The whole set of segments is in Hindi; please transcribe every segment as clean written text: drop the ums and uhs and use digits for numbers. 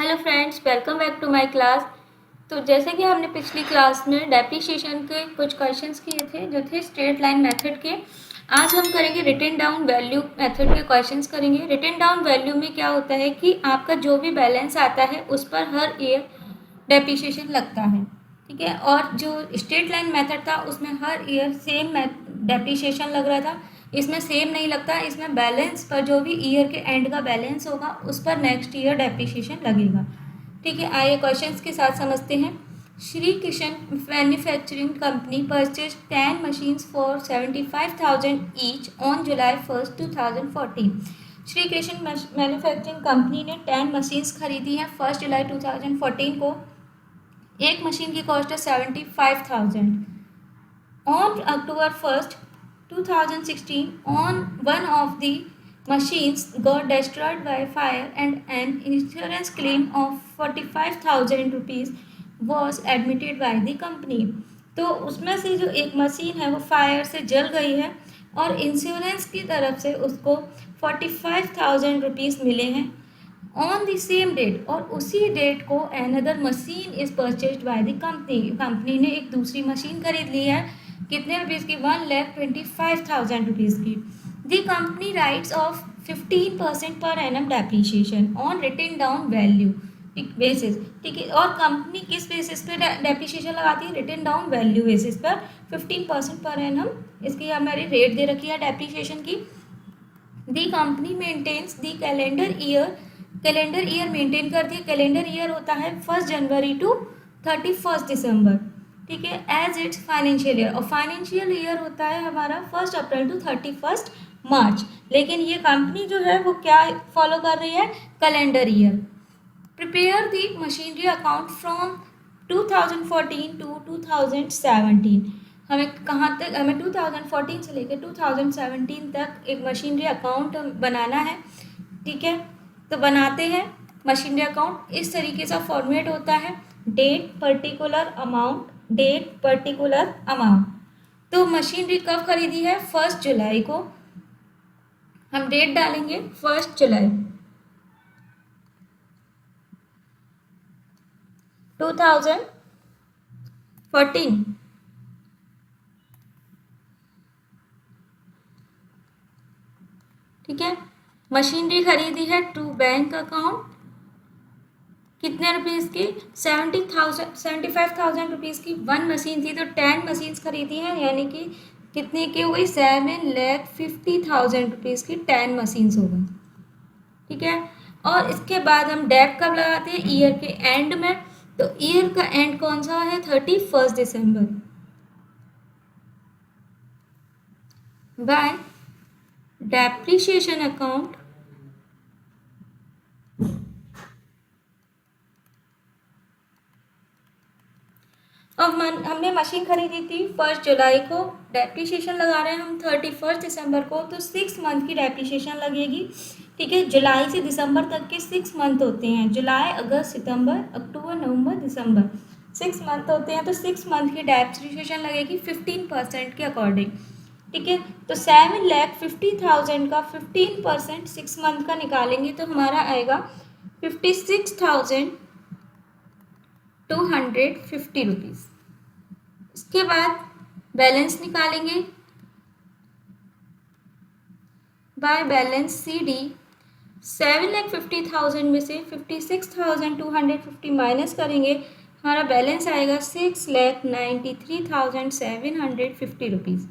Hello friends, welcome back to my class. तो जैसे कि हमने पिछली क्लास में डेप्रिसिएशन के कुछ क्वेश्चंस किए थे जो थे स्ट्रेट लाइन मेथड के। आज हम करेंगे रिटन डाउन वैल्यू मेथड के क्वेश्चंस करेंगे। रिटन डाउन वैल्यू में क्या होता है कि आपका जो भी बैलेंस आता है उस पर हर ईयर डेप्रिसिएशन लगता है, ठीक है। और जो स्ट्रेट लाइन मेथड था उसमें हर ईयर सेम डेप्रिसिएशन लग रहा था। इसमें सेम नहीं लगता, इसमें बैलेंस पर जो भी ईयर के एंड का बैलेंस होगा उस पर नेक्स्ट ईयर डेप्रिसिएशन लगेगा, ठीक है। आइए क्वेश्चंस के साथ समझते हैं। Shri Krishna manufacturing company purchase 10 machines for 75,000 each on July 1st 2014। Shri Krishna manufacturing company ने 10 मशीन्स खरीदी हैं 1 जुलाई 2014 को। एक मशीन की कॉस्ट है 75,000। On October 1st, 2016, one of the machines got destroyed by fire and an insurance claim of 45,000 rupees was admitted by the company। तो उसमें से जो एक मशीन है वो फायर से जल गई है और इंश्योरेंस की तरफ से उसको 45,000 रुपीज़ मिले हैं। ऑन द सेम डेट, और उसी डेट को another machine is purchased by the company ने एक दूसरी मशीन खरीद ली है। कितने रुपीज़ की? 1,25,000 रुपीज़ की। The company rights off 15% per annum depreciation on written down value basis, ठीक है। और कंपनी किस बेसिस पे डेप्रिसिएशन लगाती है? रिटन डाउन वैल्यू बेसिस पर 15% पर एनम। इसकी हमारी रेट दे रखी है डेप्रिसिएशन की। The company maintains the calendar year maintain करती है। कैलेंडर ईयर होता है 1 जनवरी टू 31 दिसंबर, ठीक है, एज इट्स फाइनेंशियल ईयर। और फाइनेंशियल ईयर होता है हमारा 1 अप्रैल टू 31 मार्च। लेकिन ये कंपनी जो है वो क्या फॉलो कर रही है? Calendar year. Prepare the machinery account from 2014 to 2017। हमें कहाँ तक? हमें 2014 से लेकर 2017 तक एक मशीनरी अकाउंट बनाना है, ठीक है। तो बनाते हैं मशीनरी अकाउंट। इस तरीके से फॉर्मेट होता है: date particular amount, date particular amount. तो मशीनरी कब खरीदी है? 1 जुलाई को। हम डेट डालेंगे 1 जुलाई 2014, ठीक है। मशीनरी खरीदी है टू बैंक अकाउंट। कितने रुपीज़ की? 75,000 रुपीज़ की 1 मशीन थी, तो 10 मशीन्स खरीदी हैं, यानी कि कितने की हो गई? 7,50,000 रुपीज़ की 10 मशीन्स हो गई, ठीक है। और इसके बाद हम डेप कब लगाते हैं? ईयर के एंड में। तो ईयर का एंड कौन सा है? 31 दिसंबर। बाय डेप्रिसिएशन अकाउंट अब हमने मशीन खरीदी थी 1 जुलाई को, डेप्रिसिएशन लगा रहे हैं हम 31 दिसंबर को, तो 6 मंथ की डेप्रिसिएशन लगेगी, ठीक है। जुलाई से दिसंबर तक के 6 मंथ होते हैं। जुलाई, अगस्त, सितंबर, अक्टूबर, नवंबर, दिसंबर, 6 मंथ होते हैं। तो 6 मंथ की डेप्रिसिएशन लगेगी 15% के अकॉर्डिंग, ठीक है। तो 7,50,000 का 15% 6 मंथ का निकालेंगे तो हमारा आएगा 56,250 रुपीज़। इसके बाद बैलेंस निकालेंगे बाय बैलेंस CD। 7,50,000 में से 56,250 माइनस करेंगे, हमारा बैलेंस आएगा 6,93,750 रुपीज़।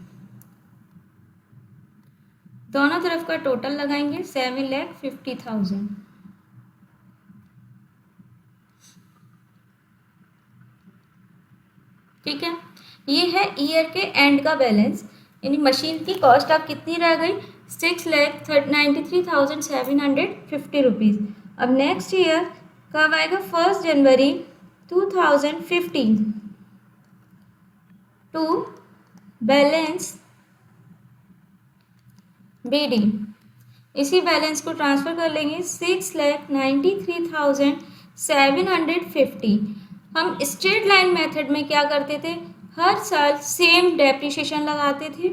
दोनों तरफ का टोटल लगाएंगे 7,50,000, ठीक है। ये है ईयर के एंड का बैलेंस, यानी मशीन की कॉस्ट अब कितनी रह गई? 6,93,750 रुपीज़। अब नेक्स्ट ईयर कब आएगा? 1 जनवरी 2015 टू बैलेंस BD। इसी बैलेंस को ट्रांसफ़र कर लेंगे 6,93,750। हम स्ट्रेट लाइन मेथड में क्या करते थे? हर साल सेम डेप्रिसिएशन लगाते थे,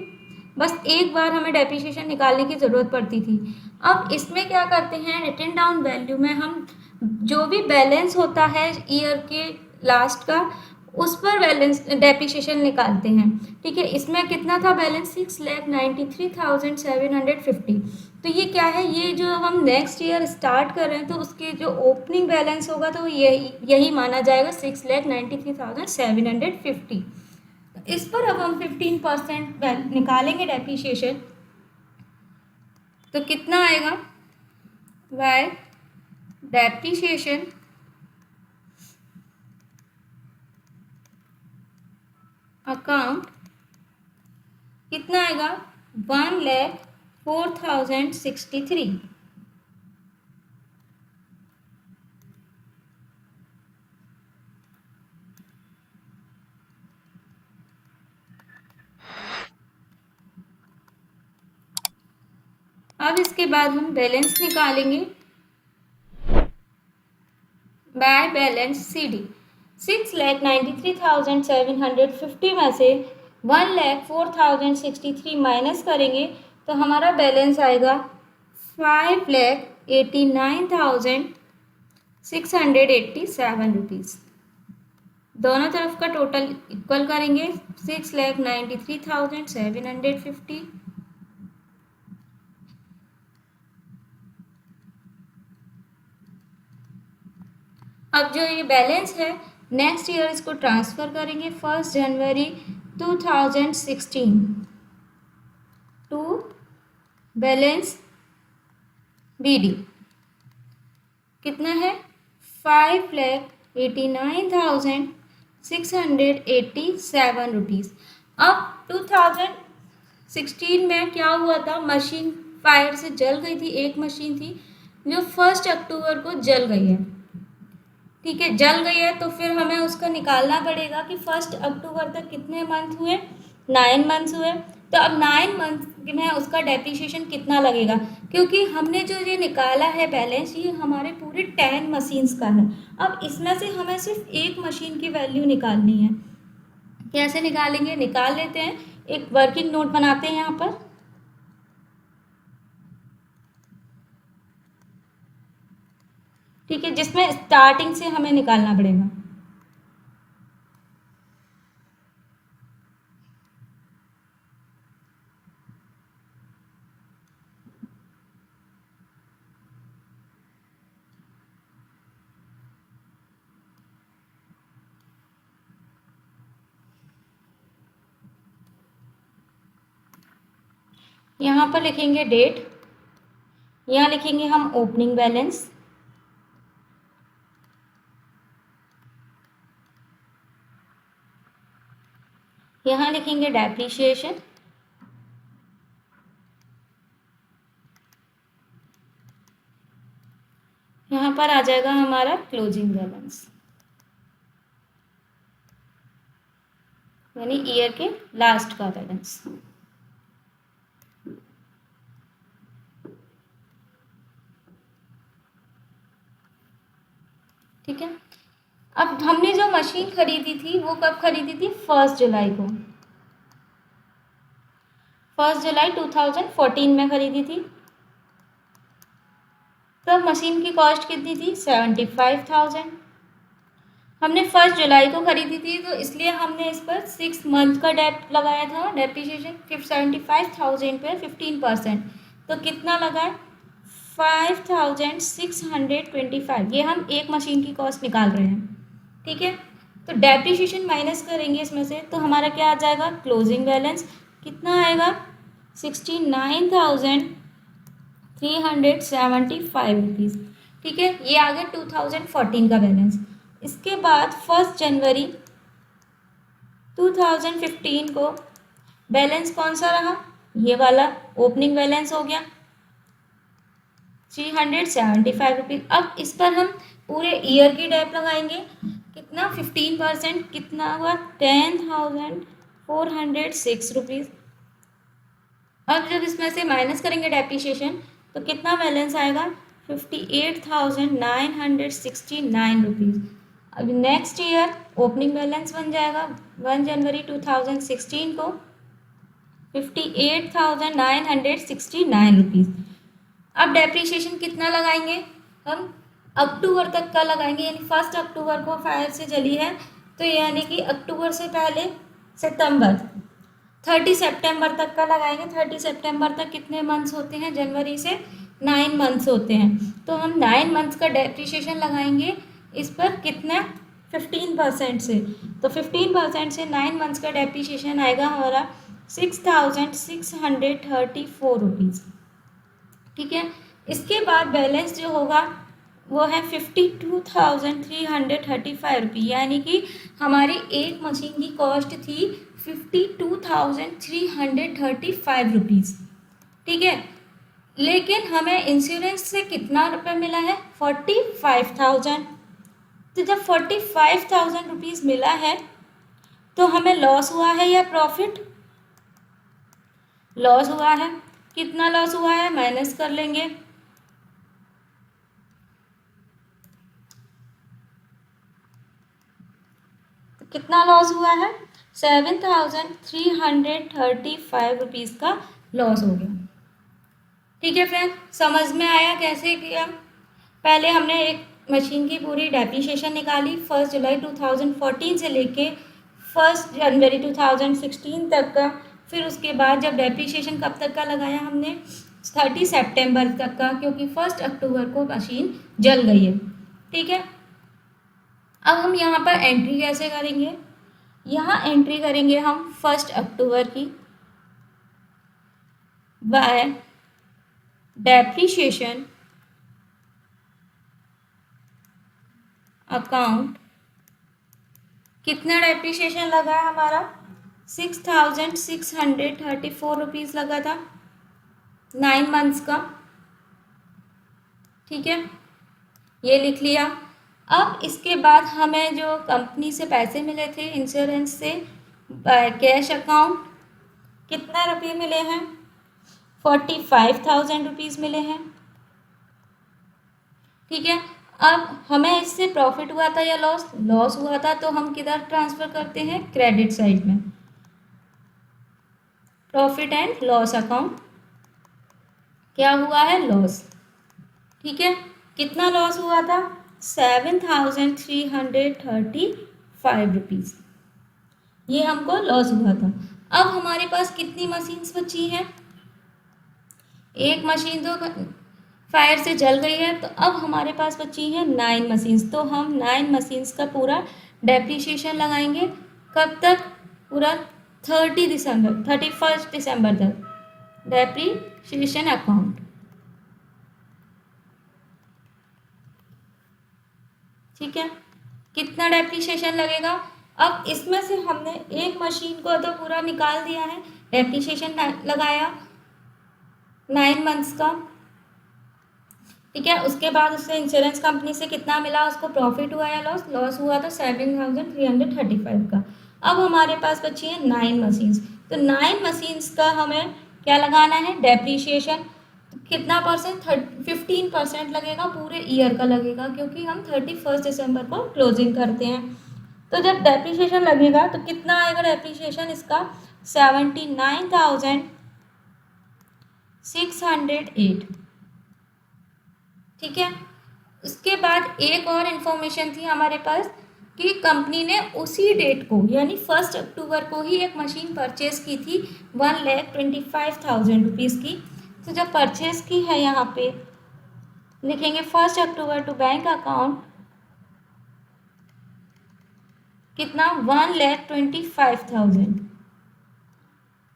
बस एक बार हमें डेप्रिसिएशन निकालने की ज़रूरत पड़ती थी। अब इसमें क्या करते हैं? रिटन डाउन वैल्यू में हम जो भी बैलेंस होता है ईयर के लास्ट का, उस पर बैलेंस डेप्रिसिएशन निकालते हैं। ठीक है, इसमें कितना था बैलेंस? 6,93,750। तो ये क्या है, ये जो हम नेक्स्ट ईयर स्टार्ट कर रहे हैं तो उसके जो ओपनिंग बैलेंस होगा तो यही माना जाएगा 6,93,750। इस पर अब हम 15% निकालेंगे डेप्रिसिएशन, तो कितना आएगा? वाई डेप्रिसिएशन अकाउंट कितना आएगा? 1,04,063। अब इसके बाद हम बैलेंस निकालेंगे बाय बैलेंस CD। 6,93,750 में से 1,04,063 माइनस करेंगे तो हमारा बैलेंस आएगा 5,89,687 रुपीज़। दोनों तरफ का टोटल इक्वल करेंगे 6,93,750। अब जो ये बैलेंस है नेक्स्ट ईयर इसको ट्रांसफ़र करेंगे 1 जनवरी 2016 टू बैलेंस BD। कितना है? 5,89,687 रुपीज़। अब 2016 में क्या हुआ था, मशीन फायर से जल गई थी। एक मशीन थी जो 1 अक्टूबर को जल गई है। ठीक है, जल गई है तो फिर हमें उसका निकालना पड़ेगा कि 1 अक्टूबर तक कितने मंथ हुए? 9 मंथ्स हुए। तो अब 9 मंथ में उसका डेप्रिसिएशन कितना लगेगा, क्योंकि हमने जो ये निकाला है बैलेंस, ये हमारे पूरे 10 मशीन्स का है। अब इसमें से हमें सिर्फ एक मशीन की वैल्यू निकालनी है। कैसे निकालेंगे? निकाल लेते हैं, एक वर्किंग नोट बनाते हैं यहाँ पर। ठीक है, जिसमें स्टार्टिंग से हमें निकालना पड़ेगा। यहाँ पर लिखेंगे डेट, यहाँ लिखेंगे हम ओपनिंग बैलेंस, यहाँ लिखेंगे डेप्रिसिएशन, यहाँ पर आ जाएगा हमारा क्लोजिंग बैलेंस, यानी ईयर के लास्ट का बैलेंस। ठीक है, अब हमने जो मशीन खरीदी थी वो कब खरीदी थी? 1 जुलाई को। 1 जुलाई 2014 में खरीदी थी। तब मशीन की कॉस्ट कितनी थी? 75,000। हमने 1 जुलाई को खरीदी थी तो इसलिए हमने इस पर 6 मंथ का डेप लगाया था डेप्रिसिएशन। 75,000 पर 15%, तो कितना लगा है? 5,625। ये हम एक मशीन की कॉस्ट निकाल रहे हैं। ठीक है, तो डेप्रिसिएशन माइनस करेंगे इसमें से तो हमारा क्या आ जाएगा? क्लोजिंग बैलेंस कितना आएगा? 69,375 रुपीज़। ठीक है, ये आ गया 2014 का बैलेंस। इसके बाद 1 जनवरी 2015 को बैलेंस कौन सा रहा? ये वाला ओपनिंग बैलेंस हो गया 375 रुपीज़। अब इस पर हम पूरे ईयर की डेप लगाएंगे। कितना? 15%, कितना हुआ? 10,406 रुपीज़। अब जब इसमें से माइनस करेंगे डेप्रिसिएशन तो कितना बैलेंस आएगा? 58,969 रुपीज़। अब नेक्स्ट ईयर ओपनिंग बैलेंस बन जाएगा 1 जनवरी 2016 को 58,969 रुपीज़। अब डेप्रिसिएशन कितना लगाएंगे हम? अक्टूबर तक का लगाएंगे, यानी 1 अक्टूबर को फायर से जली है, तो यानी कि अक्टूबर से पहले सितंबर, 30 सितंबर तक का लगाएंगे। 30 सितंबर तक कितने मंथ्स होते हैं? जनवरी से 9 मंथ्स होते हैं, तो हम 9 मंथ्स का डेप्रिसिएशन लगाएंगे इस पर, कितना? 15% से। तो 15% से 9 मंथ्स का डेप्रिसिएशन आएगा हमारा 6,634 रुपीज़। ठीक है, इसके बाद बैलेंस जो होगा वो है 52,335 रुपये, यानी कि हमारी एक मशीन की कॉस्ट थी 52,335 रुपीज़। ठीक है, लेकिन हमें इंश्योरेंस से कितना रुपये मिला है? 45,000। तो जब 45,000 रुपीज़ मिला है तो हमें लॉस हुआ है या प्रॉफिट? लॉस हुआ है। कितना लॉस हुआ है? माइनस कर लेंगे। कितना लॉस हुआ है? 7,335 रुपीज़ का लॉस हो गया। ठीक है फ्रेंड, समझ में आया कैसे किया? पहले हमने एक मशीन की पूरी डेप्रिसिएशन निकाली 1 जुलाई 2014 से लेके 1 जनवरी 2016 तक का। फिर उसके बाद जब डेप्रिसिएशन कब तक का लगाया हमने? 30 सितंबर तक का, क्योंकि 1 अक्टूबर को मशीन जल गई है। ठीक है, अब हम यहाँ पर एंट्री कैसे करेंगे? यहाँ एंट्री करेंगे हम 1 अक्टूबर की बाय डेप्रिसिएशन अकाउंट। कितना डेप्रिसिएशन लगा है हमारा? 6,634 रुपीज़ लगा था 9 मंथ्स का। ठीक है, ये लिख लिया। अब इसके बाद हमें जो कंपनी से पैसे मिले थे इंश्योरेंस से कैश अकाउंट, कितना रुपये मिले हैं? 45,000 रुपीज़ मिले हैं। ठीक है, अब हमें इससे प्रॉफिट हुआ था या लॉस? लॉस हुआ था, तो हम किधर ट्रांसफ़र करते हैं? क्रेडिट साइड में, प्रॉफिट एंड लॉस अकाउंट। क्या हुआ है? लॉस। ठीक है, कितना लॉस हुआ था? 7,335 रुपीज़, ये हमको लॉस हुआ था। अब हमारे पास कितनी मशीन्स बची हैं? एक मशीन तो फायर से जल गई है, तो अब हमारे पास बची हैं 9 मशीन्स। तो हम 9 मशीन्स का पूरा डेप्रिसिएशन लगाएंगे। कब तक? पूरा 31 दिसंबर तक डेप्रिसिएशन अकाउंट। ठीक है, कितना डेप्रिसिएशन लगेगा? अब इसमें से हमने एक मशीन को तो पूरा निकाल दिया है, डेप्रिसिएशन लगाया 9 मंथ्स का। ठीक है, उसके बाद उससे इंश्योरेंस कंपनी से कितना मिला? उसको प्रॉफिट हुआ या लॉस? लॉस हुआ था 7,335 का। अब हमारे पास बची है 9 मशीन्स, तो 9 मशीन्स का हमें क्या लगाना है? डेप्रिसिएशन। कितना परसेंट? 15% लगेगा, पूरे ईयर का लगेगा, क्योंकि हम 31 दिसंबर को क्लोजिंग करते हैं। तो जब डेप्रिसिएशन लगेगा तो कितना आएगा डेप्रिसिएशन इसका? 79,608। ठीक है, उसके बाद एक और इन्फॉर्मेशन थी हमारे पास कि कंपनी ने उसी डेट को, यानी 1 अक्टूबर को ही एक मशीन परचेज की थी 1,25,000 रुपीज़ की। तो जब परचेज की है, यहाँ पे लिखेंगे 1 अक्टूबर टू बैंक अकाउंट, कितना? 1,25,000।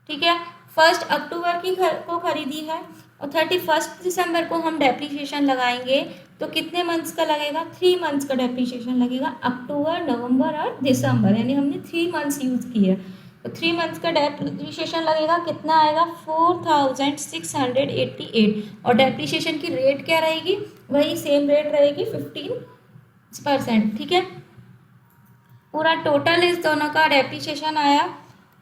ठीक है, 1 अक्टूबर की को खरीदी है और 31 दिसंबर को हम डेप्रिसिएशन लगाएंगे, तो कितने मंथ्स का लगेगा? 3 मंथ्स का डेप्रिसिएशन लगेगा, अक्टूबर, नवंबर और दिसंबर, यानी हमने 3 मंथ्स यूज़ किए। तो 3 मंथ्स का डेप्रिसिएशन लगेगा, कितना आएगा? 4,688। और डेप्रिसिएशन की रेट क्या रहेगी? वही सेम रेट रहेगी, 15%। ठीक है, पूरा टोटल इस दोनों का डेप्रिसिएशन आया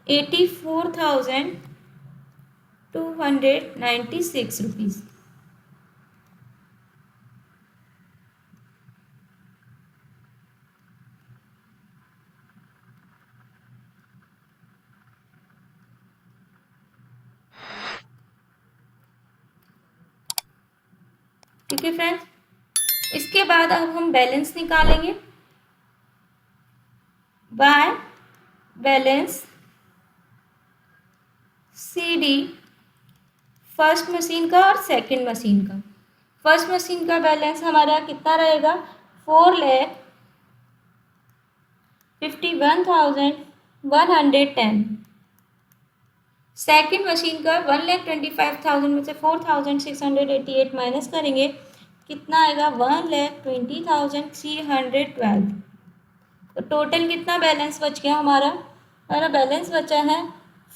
84,296 रुपीज़। ठीक है फ्रेंड्स, इसके इसके बाद अब हम बैलेंस निकालेंगे by balance CD first machine का और सेकंड मशीन का। फर्स्ट मशीन का बैलेंस हमारा कितना रहेगा 4,51,110। सेकंड मशीन का 1,25,000 में से 4,688 माइनस करेंगे कितना आएगा 1,20,312। तो टोटल कितना बैलेंस बच गया हमारा बैलेंस बचा है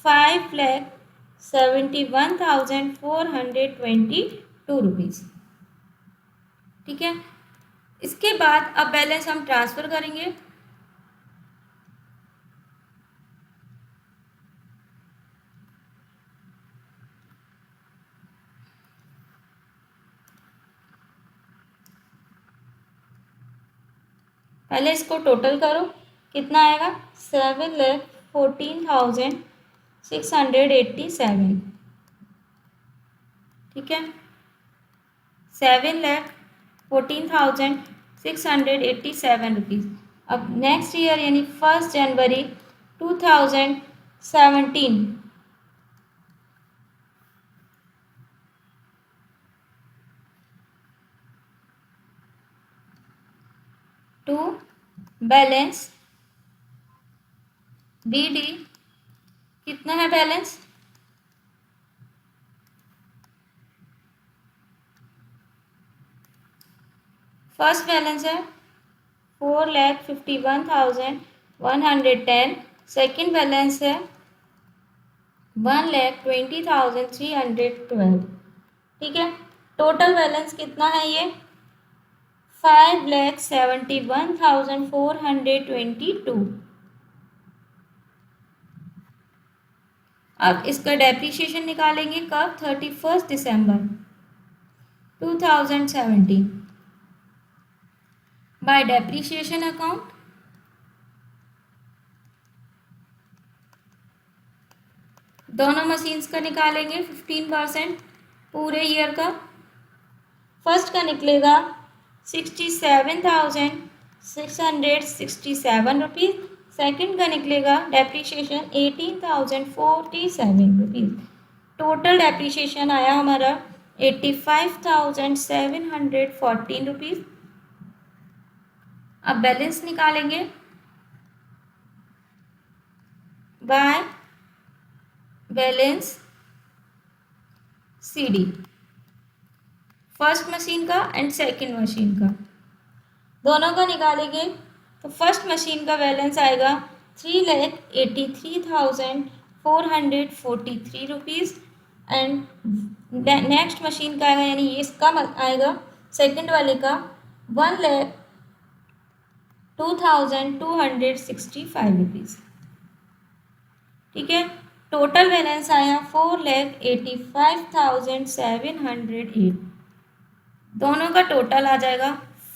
5,71,422 रुपीज़। ठीक है, इसके बाद अब बैलेंस हम ट्रांसफ़र करेंगे पहले इसको टोटल करो कितना आएगा 7,14,687। ठीक है 7,14,687 रुपीज़। अब नेक्स्ट ईयर यानी 1 जनवरी 2017 टू बैलेंस BD कितना है बैलेंस फर्स्ट बैलेंस है 4,51,110। सेकेंड बैलेंस है 1,20,312। ठीक है, टोटल बैलेंस कितना है ये 5,71,422। अब इसका डेप्रीशिएशन निकालेंगे कब 31 दिसंबर 2017 बाय डेप्रीशिएशन अकाउंट। दोनों मशीन्स का निकालेंगे 15% पूरे ईयर का। फर्स्ट का निकलेगा 67,667 रुपीज़। सेकेंड का निकलेगा डेप्रीशिएशन 18,047 रुपीज़। टोटल डेप्रीशिएशन आया हमारा 85,714 रुपीज़। अब बैलेंस निकालेंगे by balance CD first machine का एंड सेकंड मशीन का दोनों का निकालेंगे तो फर्स्ट मशीन का बैलेंस आएगा 3,83,443 रुपीज़ एंड नेक्स्ट मशीन का आएगा यानी ये इसका आएगा सेकंड वाले का 1,02,265 रुपीज़। ठीक है, टोटल बैलेंस आया 4,85,708। दोनों का टोटल आ जाएगा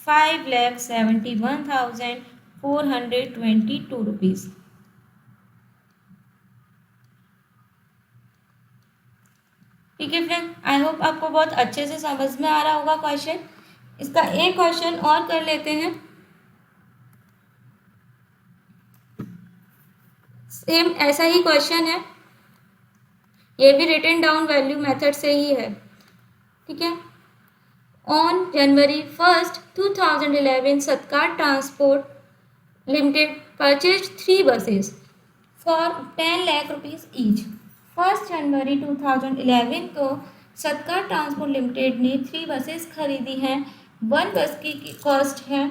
5,71,422 रुपीज़। ठीक है फ्रेंड, आई होप आपको बहुत अच्छे से समझ में आ रहा होगा क्वेश्चन। इसका एक क्वेश्चन और कर लेते हैं। सेम ऐसा ही क्वेश्चन है, ये भी रिटन डाउन वैल्यू मेथड से ही है। ठीक है, ऑन जनवरी 1, 2011 सत्कार transport limited purchase 3 buses for 10 lakh rupees each. 1 जनवरी 2011 को सत्कार ट्रांसपोर्ट लिमिटेड ने 3 buses खरीदी हैं। 1 बस की कॉस्ट है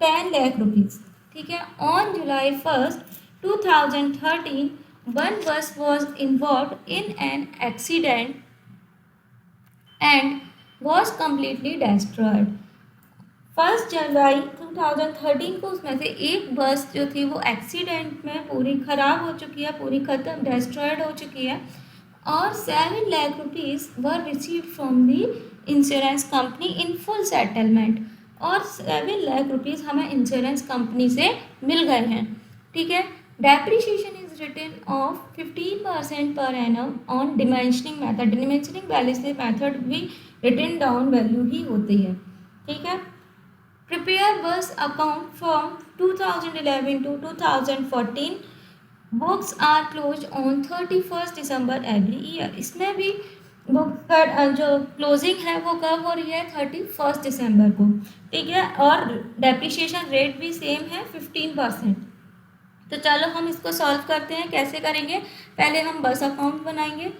10 लाख रुपीज़। ठीक है, on July 1, 2013 1 bus was involved in an accident and was completely destroyed। 1 जुलाई 2013 को उसमें से एक बस जो थी वो एक्सीडेंट में पूरी ख़राब हो चुकी है, पूरी ख़त्म डिस्ट्रॉयड हो चुकी है और 7 lakh rupees were received from the insurance company in full settlement और 7 लाख रुपीज़ हमें इंश्योरेंस कंपनी से मिल गए हैं। ठीक है, depreciation is written off 15% per annum on diminishing method. Diminishing value से मेथड भी रिटन डाउन वैल्यू ही होती है। ठीक है, prepare bus account from 2011 to 2014, books are close on 31 December every year. इसमें भी बुक का जो क्लोजिंग है वो कब हो रही है, 31 दिसंबर को, ठीक है। और डेप्रिसिएशन रेट भी सेम है 15%। तो चलो हम इसको सॉल्व करते हैं। कैसे करेंगे, पहले हम बस अकाउंट बनाएंगे।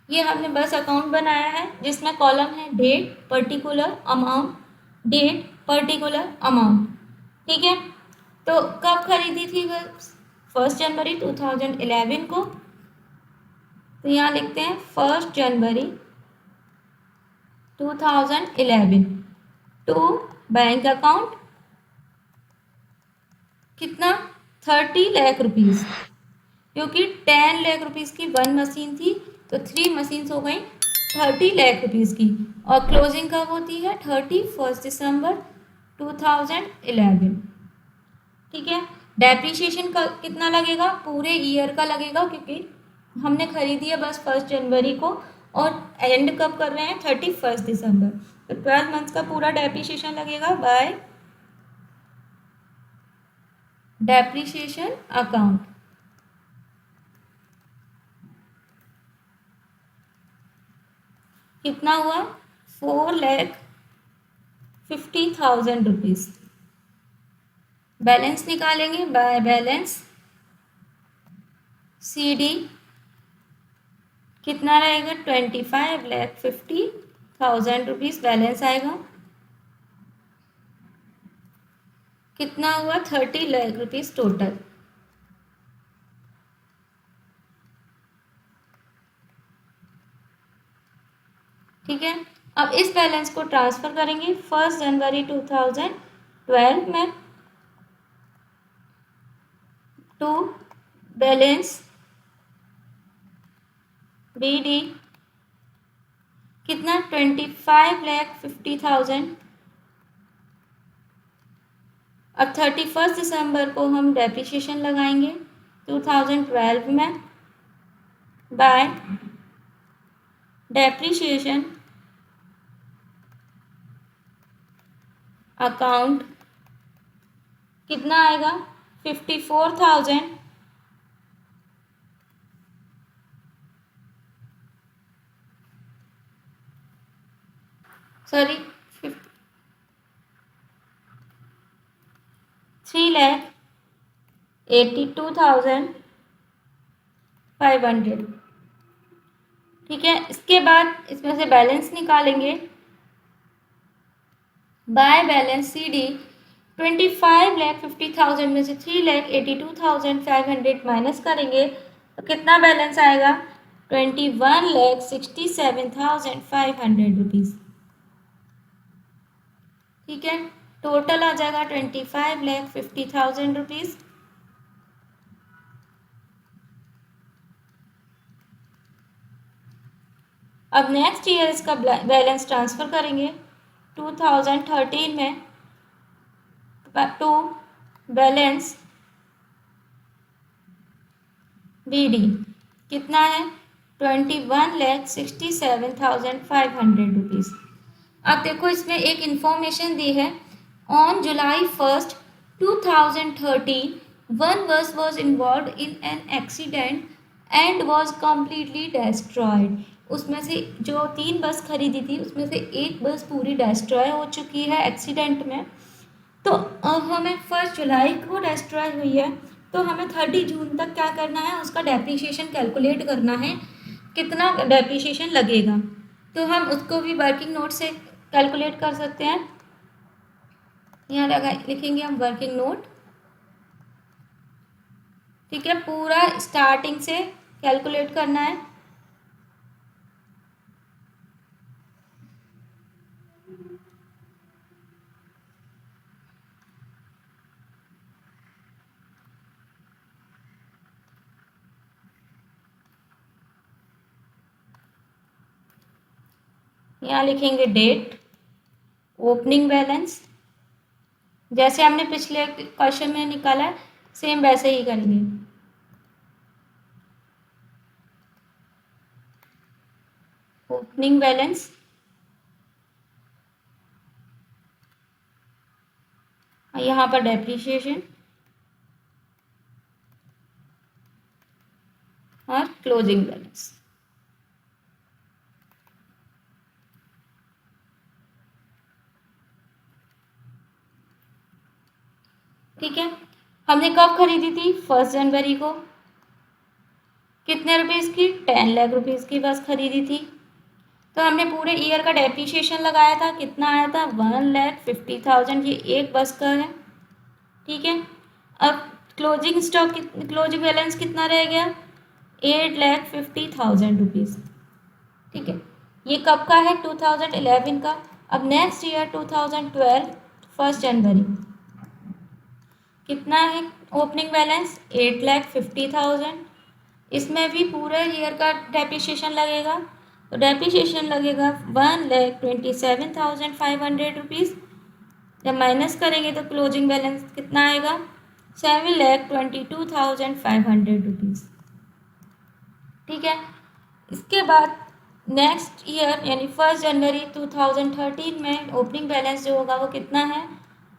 ये हमने बस अकाउंट बनाया है जिसमें कॉलम है date, particular amount, date, particular amount, ठीक है। तो कब खरीदी थी बस, 1 जनवरी 2011 को। तो यहाँ लिखते हैं 1 जनवरी 2011 टू बैंक अकाउंट कितना, 30 लाख रुपीज़, क्योंकि 10 लाख रुपीज़ की वन मशीन थी तो 3 मशीन्स हो गई 30 लाख रुपीज़ की। और क्लोजिंग कब होती है, 31 दिसंबर 2011, ठीक है। डेप्रिसिएशन का कितना लगेगा, पूरे ईयर का लगेगा, क्योंकि हमने खरीदी है बस 1 जनवरी को और एंड कब कर रहे हैं, 31 दिसंबर। तो 12 मंथ्स का पूरा डेप्रिसिएशन लगेगा बाय डेप्रिसिएशन अकाउंट। कितना हुआ, 4,50,000 रुपीज़। बैलेंस निकालेंगे बाय बैलेंस CD, कितना रहेगा, 25,50,000 रुपीज़ बैलेंस आएगा। कितना हुआ, 30 लाख रुपीज़ टोटल। ठीक है, अब इस बैलेंस को ट्रांसफ़र करेंगे 1 जनवरी 2012 में टू बैलेंस BD, कितना, 25,50,000। अब 31 दिसंबर को हम डेप्रिसिएशन लगाएंगे 2012 में बाय डेप्रिसिएशन अकाउंट। कितना आएगा, 54,000 सॉरी 3,82,500, ठीक है। इसके बाद इसमें से बैलेंस निकालेंगे बाय बैलेंस CD, 25,50,000 में से 3,82,500 माइनस करेंगे तो कितना बैलेंस आएगा, 21,67,500 रुपीज़, ठीक है। टोटल आ जाएगा 25,50,000 रुपीज़। अब नेक्स्ट ईयर इसका बैलेंस ट्रांसफ़र करेंगे 2013 में टू बैलेंस BD, कितना है, 21,67,500 रुपीज़। अब देखो इसमें एक इंफॉर्मेशन दी है, ऑन जुलाई 1, 2013 वन बस was involve in an accident and was completely destroyed. उसमें से जो 3 बस खरीदी थी उसमें से एक बस पूरी डेस्ट्रॉय हो चुकी है एक्सीडेंट में। तो अब हमें 1 जुलाई को डेस्ट्रॉय हुई है तो हमें 30 जून तक क्या करना है, उसका डेप्रिसिएशन कैलकुलेट करना है, कितना डेप्रिसिएशन लगेगा। तो हम उसको भी वर्किंग नोट से कैलकुलेट कर सकते हैं। यहाँ लिखेंगे हम वर्किंग नोट, ठीक है। पूरा स्टार्टिंग से कैलकुलेट करना है। यहाँ लिखेंगे डेट, ओपनिंग बैलेंस, जैसे हमने पिछले क्वेश्चन में निकाला है सेम वैसे ही करेंगे। ओपनिंग बैलेंस, यहाँ पर डेप्रिसिएशन और क्लोजिंग बैलेंस। ठीक है, हमने कब खरीदी थी? 1 जनवरी को। कितने रुपीज़ की? 10 लाख रुपीज़ की बस खरीदी थी। तो हमने पूरे ईयर का डेप्रिसिएशन लगाया था, कितना आया था? 1,50,000, ये एक बस का है। ठीक है, अब क्लोजिंग स्टॉक, क्लोजिंग बैलेंस कितना रह गया? 8,50,000 रुपीज़। ठीक है, ये कब का है? 2011 का। अब नेक्स्ट ईयर 2012 1 जनवरी कितना है ओपनिंग बैलेंस? 8,50,000। इसमें भी पूरे ईयर का डेप्रिसिएशन लगेगा, तो डेप्रिसिएशन लगेगा 1,27,500 रुपीज़। जब माइनस करेंगे तो क्लोजिंग बैलेंस कितना आएगा? 7,22,500 रुपीज़। ठीक है, इसके बाद नेक्स्ट ईयर यानी 1 जनवरी 2013 में ओपनिंग बैलेंस जो होगा वो कितना है?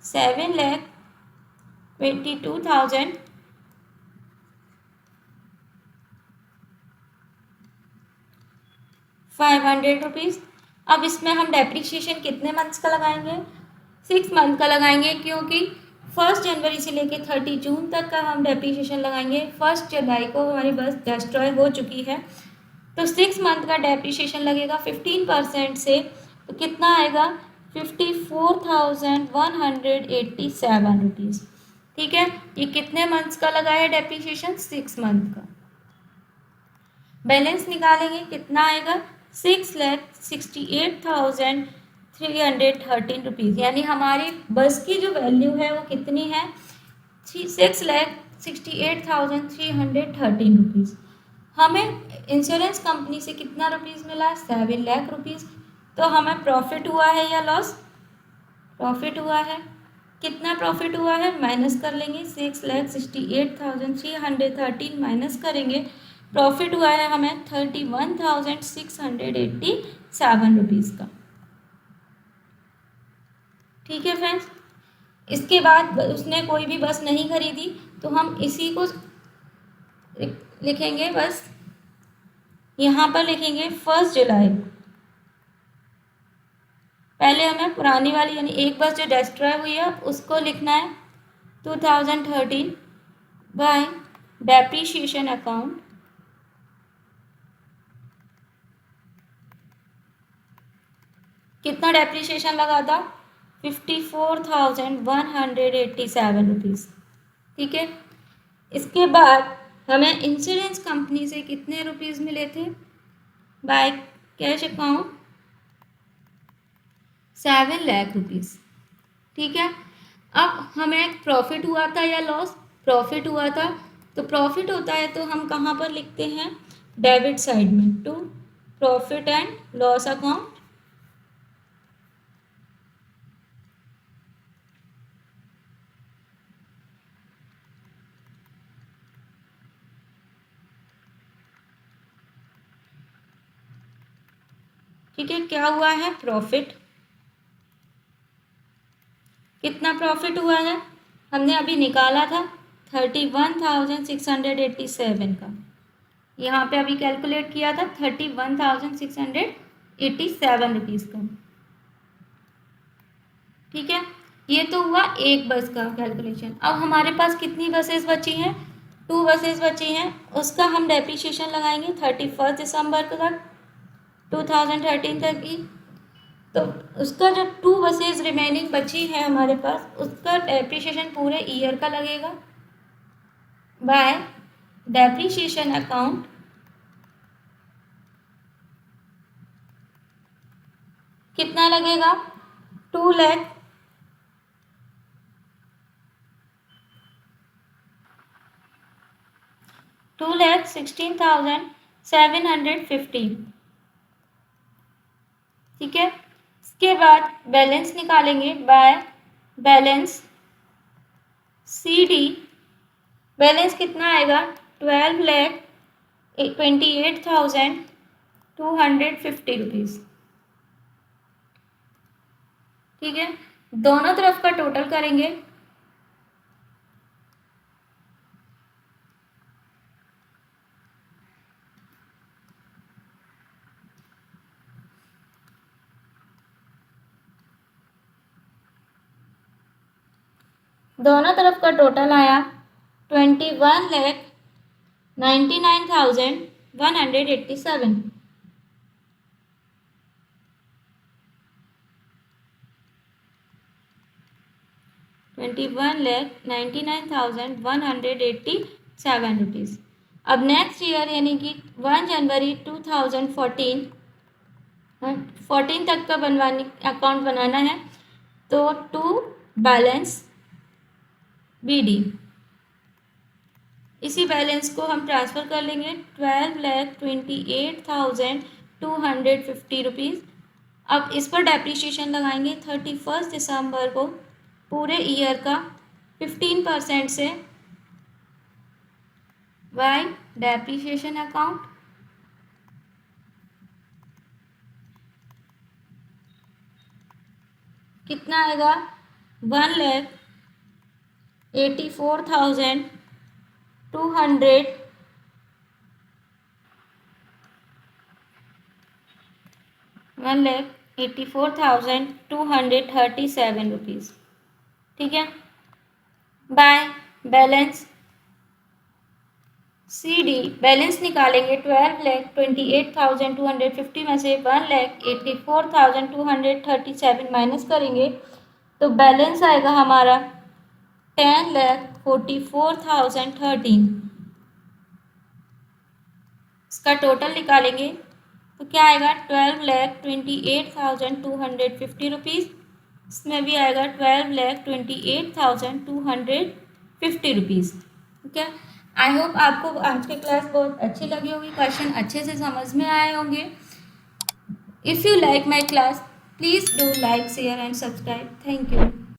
7,22,500 रुपीज़। अब इसमें हम डेप्रिसिएशन कितने मंथ्स का लगाएंगे? 6 मंथ का लगाएंगे, क्योंकि 1 जनवरी से लेकर 30 जून तक का हम डेप्रिसिएशन लगाएंगे। 1 जुलाई को हमारी बस डिस्ट्रॉय हो चुकी है, तो 6 मंथ का डेप्रिसिएशन लगेगा 15% से, तो कितना आएगा? 54,187 रुपीज़। ठीक है, ये कितने मंथ्स का लगा है डेप्रिसिएशन? 6 मंथ का। बैलेंस निकालेंगे, कितना आएगा? 6,68,313 रुपीज़। यानी हमारी बस की जो वैल्यू है वो कितनी है? 6,68,313 रुपीज़। हमें इंश्योरेंस कंपनी से कितना रुपीज़ मिला? 7 लाख रुपीज़। तो हमें प्रॉफिट हुआ है या लॉस? प्रॉफिट हुआ है। कितना प्रॉफिट हुआ है? माइनस कर लेंगे, 6,68,313 माइनस करेंगे, प्रॉफिट हुआ है हमें 31,687 रुपीज़ का। ठीक है फ्रेंड्स, इसके बाद उसने कोई भी बस नहीं खरीदी, तो हम इसी को लिखेंगे, बस यहाँ पर लिखेंगे 1 जुलाई। पहले हमें पुरानी वाली यानी एक बस जो डिस्ट्रॉय हुई है उसको लिखना है 2013 बाय डेप्रिसिएशन अकाउंट। कितना डेप्रिसिएशन लगा था? 54,187 रुपीज़। ठीक है, इसके बाद हमें इंश्योरेंस कंपनी से कितने रुपीज़ मिले थे by cash account? 7 lakh rupees. ठीक है, अब हमें प्रॉफिट हुआ था या लॉस? प्रॉफिट हुआ था, तो प्रॉफिट होता है तो हम कहाँ पर लिखते हैं? डेबिट साइड में, to profit and loss account. ठीक है, क्या हुआ है? प्रॉफिट। कितना प्रॉफिट हुआ है? हमने अभी निकाला था 31,687 का, यहाँ पे अभी कैलकुलेट किया था 31,687 रुपीज़ का। ठीक है, ये तो हुआ एक बस का कैलकुलेशन। अब हमारे पास कितनी बसेस बची हैं? 2 बसेस बची हैं, उसका हम डेप्रिसिएशन लगाएंगे 31 दिसंबर तक 2013 तक की। तो उसका जो 2 बसेज रिमेनिंग बची है हमारे पास, उसका डेप्रिसिएशन पूरे ईयर का लगेगा बाय डेप्रिसिएशन अकाउंट। कितना लगेगा? 2,16,750। ठीक है, इसके बाद बैलेंस निकालेंगे बाय बैलेंस CD। बैलेंस कितना आएगा? 12,28,000 250 रुपीज़। ठीक है, दोनों तरफ का टोटल करेंगे। दोनों तरफ का टोटल आया 21,99,187। 21,99,187 रुपीज़। अब नेक्स्ट ईयर यानी कि 1 जनवरी 2014 14 तक का अकाउंट बनाना है, तो टू बैलेंस BD, इसी बैलेंस को हम ट्रांसफ़र कर लेंगे 12,28,250 रुपीज़। अब इस पर डेप्रीशिएशन लगाएंगे 31 दिसंबर को पूरे ईयर का 15% से बाय डेप्रीशिएशन अकाउंट। कितना आएगा 1,84,200 1,84,237 रुपीज़। ठीक है, बाय बैलेंस CD बैलेंस निकालेंगे 12,28,250 में से 1,84,237 माइनस करेंगे तो बैलेंस आएगा हमारा 10,44,013। इसका टोटल निकालेंगे तो क्या आएगा 12,28,250 रुपीज़। इसमें भी आएगा 12,28,250 रुपीज़। ठीक है, आई होप आपको आज की क्लास बहुत अच्छी लगी होगी, क्वेश्चन अच्छे से समझ में आए होंगे। If you like my class please do like share and subscribe. Thank you.